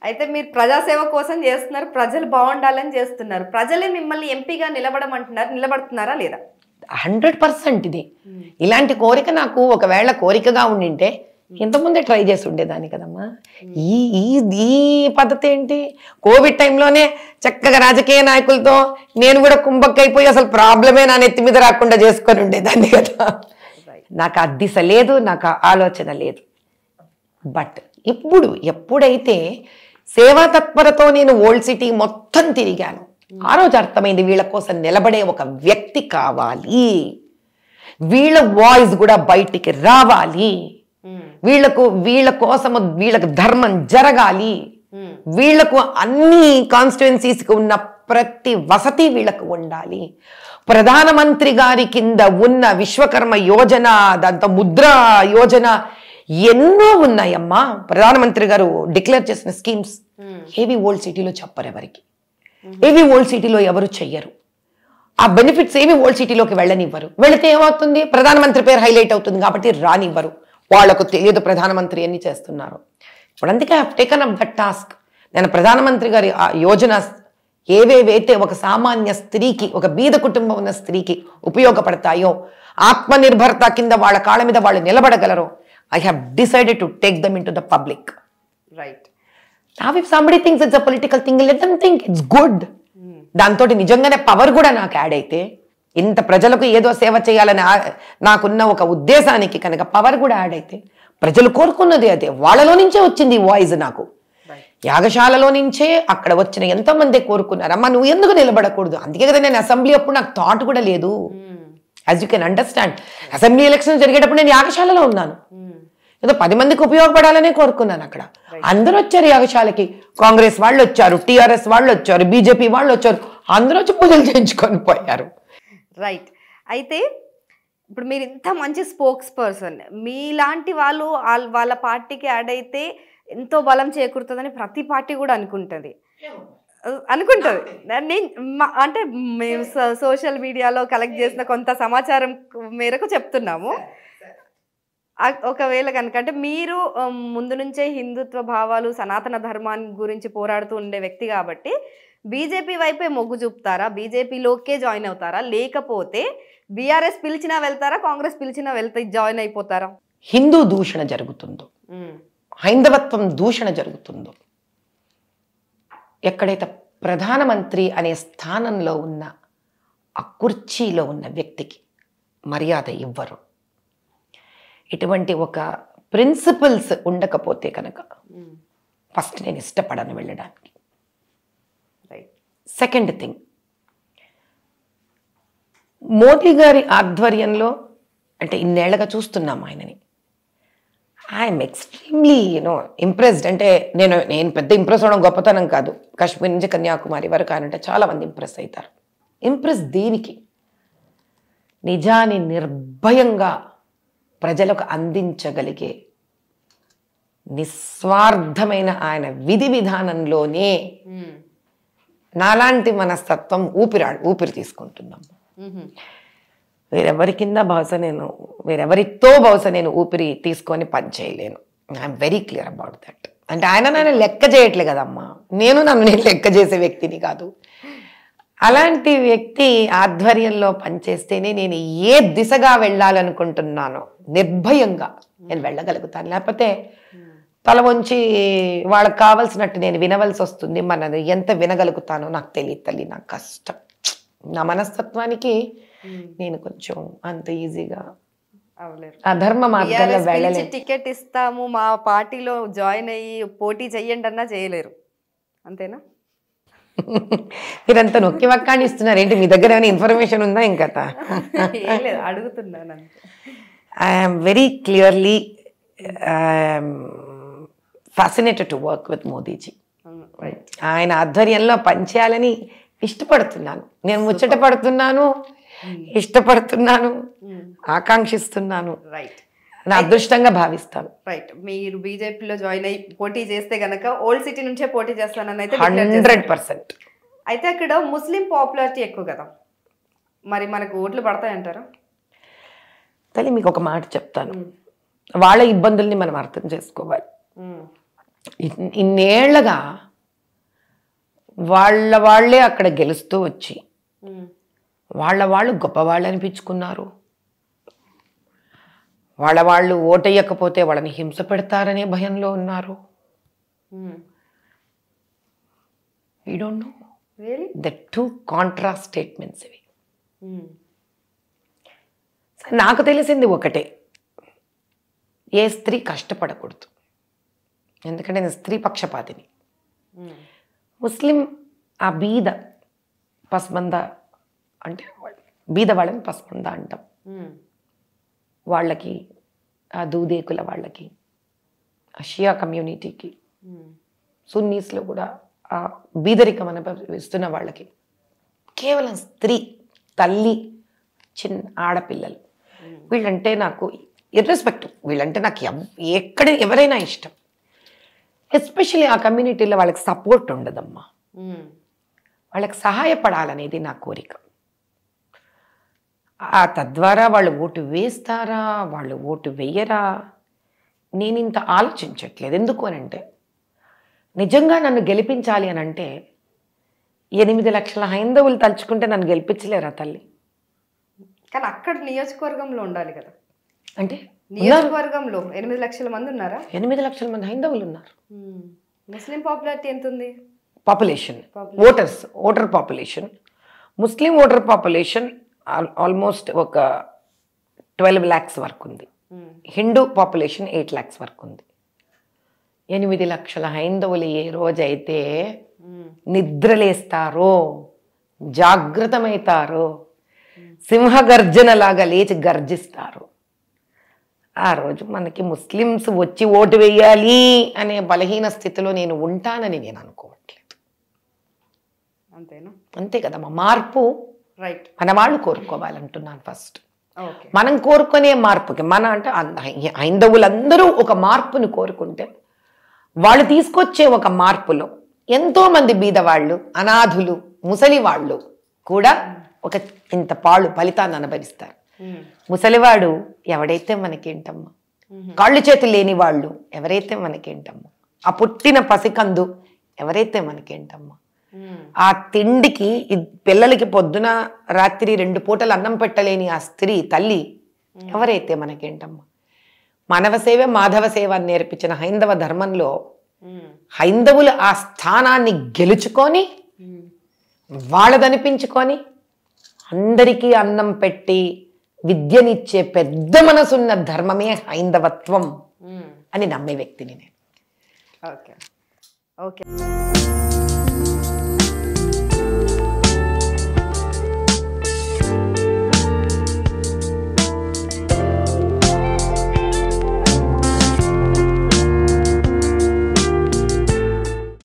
అయితే మీరు ప్రజాసేవ కోసం చేస్తున్నారు, ప్రజలు బాగుండాలని చేస్తున్నారు. ప్రజలే మిమ్మల్ని ఎంపీగా నిలబడమంటున్నారు, నిలబడుతున్నారా లేదా? 100% ఇది. ఇలాంటి కోరిక నాకు ఒకవేళ కోరికగా ఉండింటే ఇంతకుముందే ట్రై చేసి ఉండేదాన్ని కదమ్మా. ఈ ఈ ఈ పద్ధతి ఏంటి? కోవిడ్ టైంలోనే చక్కగా రాజకీయ నాయకులతో నేను కూడా కుంభక్కైపోయి అసలు ప్రాబ్లమే నా నెత్తి మీద రాకుండా చేసుకొని ఉండేదాన్ని కదా. నాకు ఆ దిశ లేదు, నాకు ఆ ఆలోచన లేదు. బట్ ఇప్పుడు ఎప్పుడైతే సేవా తత్పరతో నేను ఓల్డ్ సిటీ మొత్తం తిరిగాను, ఆ రోజు అర్థమైంది వీళ్ళ కోసం నిలబడే ఒక వ్యక్తి కావాలి, వీళ్ళ వాయిస్ కూడా బయటికి రావాలి, వీళ్ళ కోసము వీళ్ళకు ధర్మం జరగాలి, వీళ్లకు అన్ని కాన్స్టిట్యుయెన్సీస్కి ఉన్న ప్రతి వసతి వీళ్ళకు ఉండాలి. ప్రధానమంత్రి గారి కింద ఉన్న విశ్వకర్మ యోజన, దాంతో ముద్ర యోజన ఎన్నో ఉన్నాయమ్మా. ప్రధానమంత్రి గారు డిక్లేర్ చేసిన స్కీమ్స్ ఏవి ఓల్డ్ సిటీలో చెప్పరు ఎవరికి, ఏవి ఓల్డ్ సిటీలో ఎవరు చెయ్యరు. ఆ బెనిఫిట్స్ ఏవి ఓల్డ్ సిటీలోకి వెళ్ళనివ్వరు. వెళితే ఏమవుతుంది? ప్రధానమంత్రి పేరు హైలైట్ అవుతుంది కాబట్టి రానివ్వరు. వాళ్లకు తెలియదు ప్రధానమంత్రి ఎన్ని చేస్తున్నారు. ఇప్పుడు అందుకే I taken up that task. నేను ప్రధానమంత్రి గారి ఆ యోజన ఏవేవైతే ఒక సామాన్య స్త్రీకి, ఒక బీద కుటుంబం ఉన్న స్త్రీకి ఉపయోగపడతాయో, ఆత్మనిర్భరత కింద వాళ్ళ కాళ్ళ మీద వాళ్ళు నిలబడగలరో, I have decided to take them into the public. Right. Now if somebody thinks it's a political thing, let them think it's good. దాంతో నిజంగానే పవర్ కూడా నాకు యాడ్ అయితే, ఇంత ప్రజలకు ఏదో సేవ చేయాలని నాకున్న ఒక ఉద్దేశానికి కనుక పవర్ కూడా యాడ్ అయితే, ప్రజలు కోరుకున్నది అదే, వాళ్ళలో నుంచే వచ్చింది ఈ వాయిస్. నాకు యాగశాలలో నుంచే అక్కడ వచ్చిన ఎంతో మంది కోరుకున్నారు, అమ్మ నువ్వు ఎందుకు నిలబడకూడదు. అందుకే కదా నేను అసెంబ్లీ అప్పుడు నాకు థాట్ కూడా లేదు. As you can understand, assembly election జరిగేటప్పుడు నేను యాగశాలలో ఉన్నాను, ఏదో 10 మందికి ఉపయోగపడాలనే కోరుకున్నాను. అక్కడ అందరూ వచ్చారు యాగశాలకి, కాంగ్రెస్ వాళ్ళు వచ్చారు, టిఆర్ఎస్ వాళ్ళు వచ్చారు, బీజేపీ వాళ్ళు వచ్చారు, అందరూ వచ్చి పూజలు చేయించుకొని పోయారు. రైట్. అయితే ఇప్పుడు మీరు ఇంత మంచి స్పోక్స్ పర్సన్, మీలాంటి వాళ్ళు వాళ్ళ పార్టీకి యాడ్ అయితే ఎంతో బలం చేకూరుతుందని ప్రతి పార్టీ కూడా అనుకుంటుంది. అంటే మేము సోషల్ మీడియాలో కలెక్ట్ చేసిన కొంత సమాచారం మేరకు చెప్తున్నాము. ఒకవేళ కనుక అంటే మీరు ముందు నుంచే హిందుత్వ భావాలు, సనాతన ధర్మాన్ని గురించి పోరాడుతూ ఉండే వ్యక్తి కాబట్టి బీజేపీ వైపే మొగ్గు చూపుతారా, బీజేపీలోకే జాయిన్ అవుతారా, లేకపోతే బీఆర్ఎస్ పిలిచినా వెళ్తారా, కాంగ్రెస్ పిలిచినా జాయిన్ అయిపోతారా? హిందూ దూషణ జరుగుతుందో, హైందవత్వం దూషణ జరుగుతుందో, ఎక్కడైతే ప్రధానమంత్రి అనే స్థానంలో ఉన్న ఆ కుర్చీలో ఉన్న వ్యక్తికి మర్యాద ఇవ్వరు, ఇటువంటి ఒక ప్రిన్సిపల్స్ ఉండకపోతే కనుక ఫస్ట్ నేను ఇష్టపడను వెళ్ళడానికి. సెకండ్ థింగ్, మోదీ గారి ఆధ్వర్యంలో అంటే ఇన్నేళ్లుగా చూస్తున్నాం ఆయనని, ఐఎమ్ ఎక్స్ట్రీమ్లీ ఇంప్రెస్డ్. అంటే నేను పెద్ద ఇంప్రెస్ అవడం గొప్పతనం కాదు, కాశ్మీర్ నుంచి కన్యాకుమారి వరకు ఆయన చాలా మంది ఇంప్రెస్ అవుతారు. ఇంప్రెస్ దేనికి? నిజాన్ని నిర్భయంగా ప్రజలకు అందించగలిగే నిస్వార్థమైన ఆయన విధి విధానంలోనే నాలాంటి మనస్తత్వం ఊపిరి తీసుకుంటున్నాం. వేరెవరితో బహుశా నేను ఊపిరి తీసుకొని పనిచేయలేను. I'm very clear about that. అంటే ఆయన నన్ను లెక్క చేయట్లే కదమ్మా, నేను లెక్క చేసే వ్యక్తిని కాదు. అలాంటి వ్యక్తి ఆధ్వర్యంలో పనిచేస్తేనే నేను ఏ దిశగా వెళ్ళాలనుకుంటున్నానో నిర్భయంగా నేను వెళ్ళగలుగుతాను. లేకపోతే తల వంచి వాళ్ళకి కావాల్సినట్టు నేను వినవలసి వస్తుంది. మనది ఎంత వినగలుగుతానో నాకు తెలియదు తల్లి, నాకు కష్టం. నా మనస్తత్వానికి నేను కొంచెం అంత ఈజీగా అధర్మ మార్గంలో వెళ్ళలేదు. టికెట్ ఇస్తాము, మా పార్టీలో జాయిన్ అయ్యి పోటీ చెయ్యండి అన్నా చేయలేరు, అంతేనా? మీరంతా నొక్కి వక్కాని ఇస్తున్నారు ఏంటి? మీ దగ్గర ఏమైనా ఇన్ఫర్మేషన్ ఉందా? ఇంకా అడుగుతున్నాను. I'm very clearly fascinated to work with Modiji. ఆయన ఆధ్వర్యంలో పనిచేయాలని ఇష్టపడుతున్నాను, నేను ముచ్చట పడుతున్నాను, ఇష్టపడుతున్నాను, ఆకాంక్షిస్తున్నాను. రైట్, నా అదృష్టంగా భావిస్తాను. రైట్. మీరు బీజేపీలో జాయిన్ అయ్యి పోటీ చేస్తే గనక ఓల్డ్ సిటీ నుంచే పోటీ చేస్తానని అయితే 100%. అయితే అక్కడ ముస్లిం పాపులారిటీ ఎక్కువ కదా, మరి మనకు ఓట్లు పడతాయంటారా? తల్లి మీకు ఒక మాట చెప్తాను, వాళ్ళ ఇబ్బందుల్ని మనం అర్థం చేసుకోవాలి. ఇన్నేళ్లగా వాళ్ళే అక్కడ గెలుస్తూ వచ్చి వాళ్ళు గొప్పవాళ్ళు అనిపించుకున్నారు. వాళ్ళు ఓటేయకపోతే వాళ్ళని హింస పెడతారనే భయంలో ఉన్నారు. We don't know the two contrast statements ఇవి. నాకు తెలిసింది ఒకటే, ఏ స్త్రీ కష్టపడకూడదు, ఎందుకంటే నేను స్త్రీ పక్షపాతిని. ముస్లిం ఆ బీద పస్మంద అంటే బీద వాళ్ళని పస్మంద అంటాం. వాళ్ళకి ఆ దూదేకుల వాళ్ళకి, ఆ షియా కమ్యూనిటీకి, సున్నీస్లో కూడా ఆ బీదరికం అనుభవిస్తున్న వాళ్ళకి కేవలం స్త్రీ, తల్లి, చిన్న ఆడపిల్లలు వీళ్ళంటే నాకు ఇర్రెస్పెక్టివ్, వీళ్ళంటే నాకు ఎక్కడ ఎవరైనా ఇష్టం. ఎస్పెషల్లీ ఆ కమ్యూనిటీలో వాళ్ళకి సపోర్ట్ ఉండదమ్మా, వాళ్ళకి సహాయపడాలనేది నా కోరిక. తద్వారా వాళ్ళు ఓటు వేస్తారా, వాళ్ళు ఓటు వేయరా, నేను ఇంత ఆలోచించట్లేదు. ఎందుకు అని అంటే, నిజంగా నన్ను గెలిపించాలి అని అంటే 8 లక్షల హైందవులు తలుచుకుంటే నన్ను గెలిపించలేరా తల్లి? కానీ అక్కడ నియోజకవర్గంలో ఉండాలి కదా. అంటే నియోజకవర్గంలో 8 లక్షల మంది ఉన్నారా? 8 లక్షల మంది హైందవులు ఉన్నారు. ముస్లిం పాపులారిటీ ఎంత ఉంది? పాపులేషన్, ఓటర్ పాపులేషన్, ముస్లిం ఓటర్ పాపులేషన్ ఆల్మోస్ట్ ఒక 12 lakhs వరకు ఉంది. హిందూ పాపులేషన్ 8 lakhs వరకు ఉంది. 8 లక్షల హైందవులు ఏ రోజైతే నిద్రలేస్తారో, జాగృతమవుతారో, సింహగర్జనలాగా లేచి గర్జిస్తారు, ఆ రోజు మనకి ముస్లిమ్స్ వచ్చి ఓటు వేయాలి అనే బలహీన స్థితిలో నేను ఉంటానని నేను అనుకోవట్లేదు. అంతేనా? అంతే కదమ్మా. మార్పు రైట్ మన వాళ్ళు కోరుకోవాలంటున్నాను ఫస్ట్. మనం కోరుకునే మార్పుకి మన అంటే హైందవులందరూ ఒక మార్పును కోరుకుంటే వాళ్ళు తీసుకొచ్చే ఒక మార్పులో ఎంతో మంది బీదవాళ్ళు, అనాథులు, ముసలి వాళ్ళు కూడా ఒక ఇంత ఫలితాన్ని అనుభవిస్తారు. ముసలివాడు ఎవడైతే మనకేంటమ్మా, కాళ్ళు చేతులు లేని వాళ్ళు ఎవరైతే మనకేంటమ్మా, ఆ పుట్టిన పసికందు ఎవరైతే మనకేంటమ్మా, ఆ తిండికి పిల్లలకి పొద్దున రాత్రి 2 పూటలు అన్నం పెట్టలేని ఆ స్త్రీ తల్లి ఎవరైతే మనకేంటమ్మా, మానవ సేవ మాధవ సేవ అని నేర్పించిన హైందవ ధర్మంలో హైందవులు ఆ స్థానాన్ని గెలుచుకొని వాళ్ళదనిపించుకొని అందరికీ అన్నం పెట్టి విద్యనిచ్చే పెద్ద మనసున్న ధర్మమే హైందవత్వం అని నమ్మే వ్యక్తిని నేను. ఓకే.